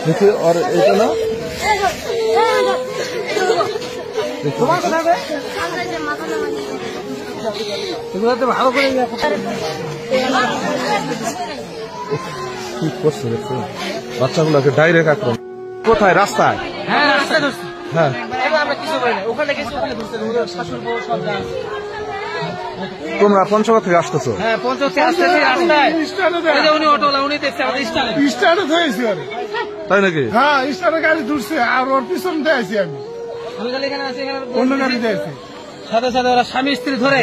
देखिए और এটা না এগুলোতে ভালো করে কি করছে দেখো বাচ্চাগুলোকে ডাইরেক্ট আক্রমণ কোথায় রাস্তায় হ্যাঁ রাস্তায় ধরছি হ্যাঁ আমরা কিছু করি না ওখানে গেছি ওখানে ধরছে শাশুড় বউ সব যা তোমরা পঞ্চগড় থেকে আসতেছো হ্যাঁ পঞ্চায়েত থেকে আসতেছি রাস্তায় উনি অটোলা উনি দেখছে আমাদের স্টার্ট হয়েছে তাই নাকি হ্যাঁ স্টার্টের গাড়ি ধরছে আর ওর পিছন দিয়ে আছি আমি আমি খালি এখানে আছি এখানে অন্য গাড়ি দিয়ে আছি সাথে সাথে ওরা স্বামী স্ত্রী ধরে